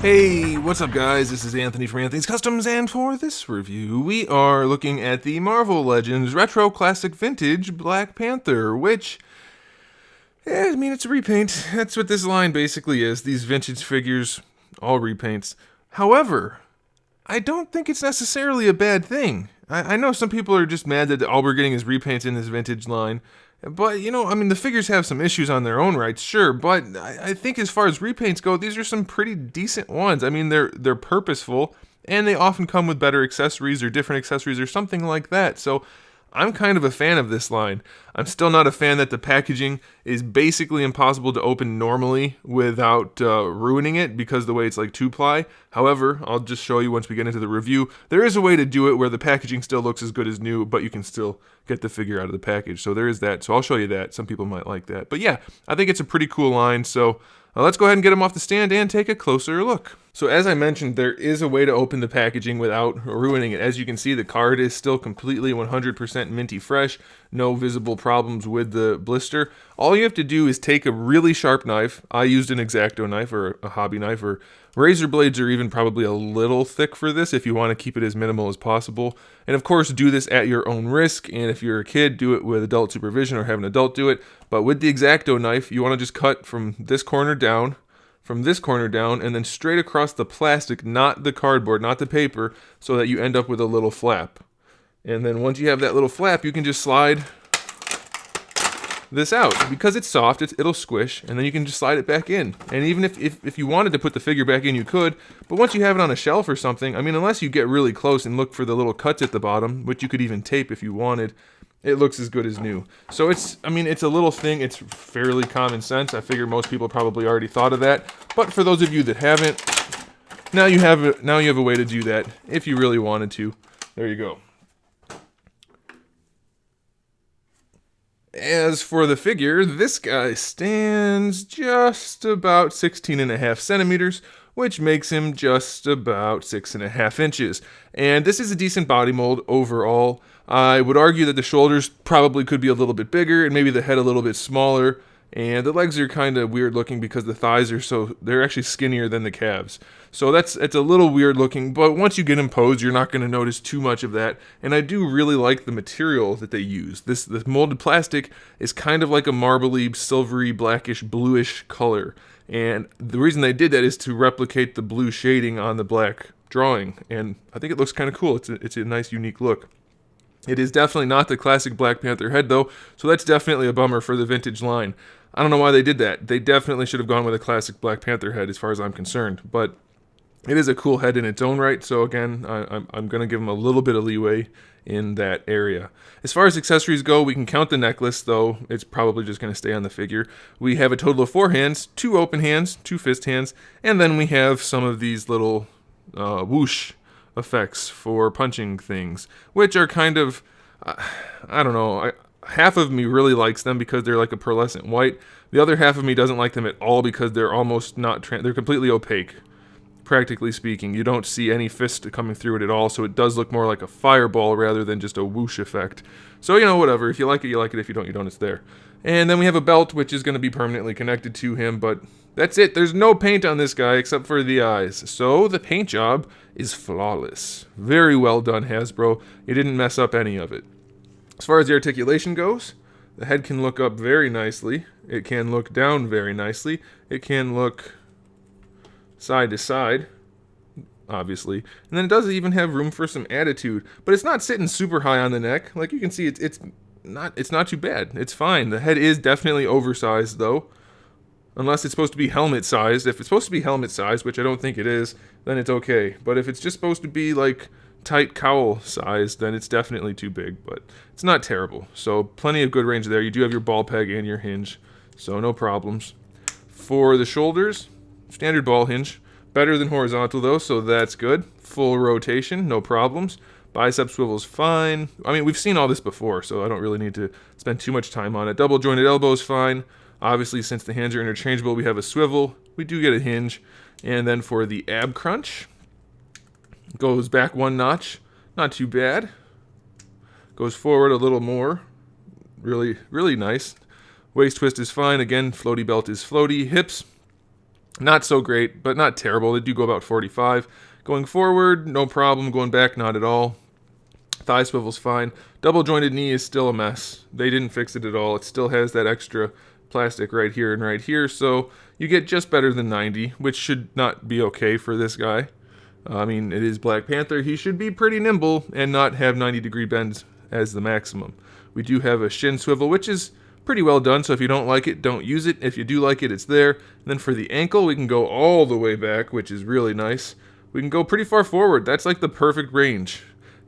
Hey, what's up guys? This is Anthony from Anthony's Customs, and for this review, we are looking at the Marvel Legends Retro Classic Vintage Black Panther, which, I mean, it's a repaint. That's what this line basically is. These vintage figures, all repaints. However, I don't think it's necessarily a bad thing. I know some people are just mad that all we're getting is repaints in this vintage line. But, I mean, the figures have some issues on their own rights, sure, but I think as far as repaints go, these are some pretty decent ones. I mean, they're purposeful, and they often come with better accessories or different accessories or something like that. So I'm kind of a fan of this line. I'm still not a fan that the packaging is basically impossible to open normally without ruining it because the way it's like 2-ply. However, I'll just show you once we get into the review. There is a way to do it where the packaging still looks as good as new, but you can still get the figure out of the package. So there is that. So I'll show you that. Some people might like that. But yeah, I think it's a pretty cool line. So let's go ahead and get them off the stand and take a closer look. So as I mentioned, there is a way to open the packaging without ruining it. As you can see, the card is still completely 100% minty fresh. No visible problems with the blister. All you have to do is take a really sharp knife. I used an X-Acto knife or a hobby knife, or razor blades are even probably a little thick for this if you want to keep it as minimal as possible. And of course, do this at your own risk. And if you're a kid, do it with adult supervision or have an adult do it. But with the X-Acto knife, you want to just cut from this corner down, and then straight across the plastic, not the cardboard, not the paper, so that you end up with a little flap. And then once you have that little flap, you can just slide this out. Because it's soft, it'll squish, and then you can just slide it back in. And even if you wanted to put the figure back in, you could. But once you have it on a shelf or something, I mean, unless you get really close and look for the little cuts at the bottom, which you could even tape if you wanted, it looks as good as new. So it's a little thing. It's fairly common sense. I figure most people probably already thought of that. But for those of you that haven't, now you have a way to do that if you really wanted to. There you go. As for the figure, this guy stands just about 16.5 centimeters, which makes him just about 6.5 inches. And this is a decent body mold overall. I would argue that the shoulders probably could be a little bit bigger and maybe the head a little bit smaller. And the legs are kind of weird looking because the thighs are they're actually skinnier than the calves. So it's a little weird looking, but once you get imposed, you're not going to notice too much of that. And I do really like the material that they use. This molded plastic is kind of like a marbly, silvery, blackish, bluish color. And the reason they did that is to replicate the blue shading on the black drawing. And I think it looks kind of cool. It's a nice, unique look. It is definitely not the classic Black Panther head, though, so that's definitely a bummer for the vintage line. I don't know why they did that. They definitely should have gone with a classic Black Panther head as far as I'm concerned, but it is a cool head in its own right, so again, I'm going to give them a little bit of leeway in that area. As far as accessories go, we can count the necklace, though it's probably just going to stay on the figure. We have a total of 4 hands, 2 open hands, 2 fist hands, and then we have some of these little whoosh effects for punching things, which are kind of, I don't know, half of me really likes them because they're like a pearlescent white. The other half of me doesn't like them at all because they're almost not, they're completely opaque. Practically speaking, you don't see any fist coming through it at all, so it does look more like a fireball rather than just a whoosh effect. So, whatever. If you like it, you like it. If you don't, you don't. It's there. And then we have a belt, which is going to be permanently connected to him, but that's it. There's no paint on this guy except for the eyes. So the paint job is flawless. Very well done, Hasbro. You didn't mess up any of it. As far as the articulation goes, the head can look up very nicely. It can look down very nicely. It can look side to side, obviously. And then it does even have room for some attitude, but it's not sitting super high on the neck. Like you can see, it's not too bad. It's fine. The head is definitely oversized though, unless it's supposed to be helmet sized. If it's supposed to be helmet sized, which I don't think it is, then it's okay. But if it's just supposed to be like tight cowl sized, then it's definitely too big, but it's not terrible. So plenty of good range there. You do have your ball peg and your hinge, so no problems. For the shoulders, standard ball hinge. Better than horizontal though, so that's good. Full rotation, no problems. Bicep swivel's fine. I mean, we've seen all this before, so I don't really need to spend too much time on it. Double jointed elbow's fine. Obviously, since the hands are interchangeable, we have a swivel. We do get a hinge. And then for the ab crunch, goes back 1 notch. Not too bad. Goes forward a little more. Really, really nice. Waist twist is fine. Again, floaty belt is floaty. Hips, Not so great, but not terrible. They do go about 45. Going forward, no problem. Going back, not at all. Thigh swivel's fine. Double jointed knee is still a mess. They didn't fix it at all. It still has that extra plastic right here and right here, so you get just better than 90, which should not be okay for this guy. I mean, it is Black Panther. He should be pretty nimble and not have 90-degree bends as the maximum. We do have a shin swivel, which is pretty well done, so if you don't like it, don't use it. If you do like it, it's there. And then for the ankle, we can go all the way back, which is really nice. We can go pretty far forward. That's like the perfect range.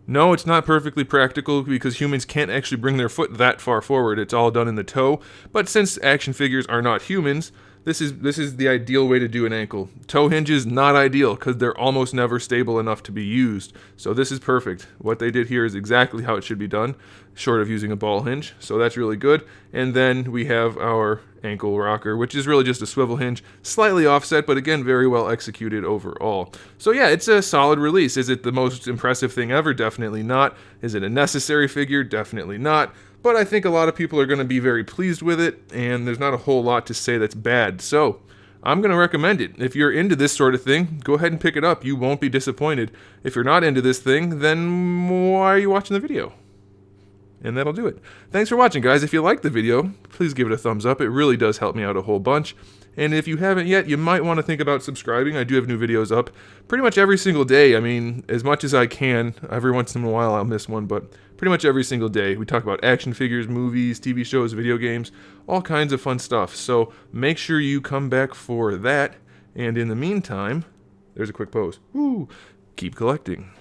No, it's not perfectly practical because humans can't actually bring their foot that far forward. It's all done in the toe. But since action figures are not humans, this is the ideal way to do an ankle. Toe hinges, not ideal because they're almost never stable enough to be used. So this is perfect. What they did here is exactly how it should be done, short of using a ball hinge. So that's really good. And then we have our ankle rocker, which is really just a swivel hinge, slightly offset, but again, very well executed overall. So yeah, it's a solid release. Is it the most impressive thing ever? Definitely not. Is it a necessary figure? Definitely not. But I think a lot of people are going to be very pleased with it, and there's not a whole lot to say that's bad. So I'm going to recommend it. If you're into this sort of thing, go ahead and pick it up. You won't be disappointed. If you're not into this thing, then why are you watching the video? And that'll do it. Thanks for watching, guys. If you liked the video, please give it a thumbs up. It really does help me out a whole bunch. And if you haven't yet, you might want to think about subscribing. I do have new videos up pretty much every single day. I mean, as much as I can. Every once in a while I'll miss one, but pretty much every single day. We talk about action figures, movies, TV shows, video games, all kinds of fun stuff. So make sure you come back for that. And in the meantime, there's a quick pose. Woo! Keep collecting.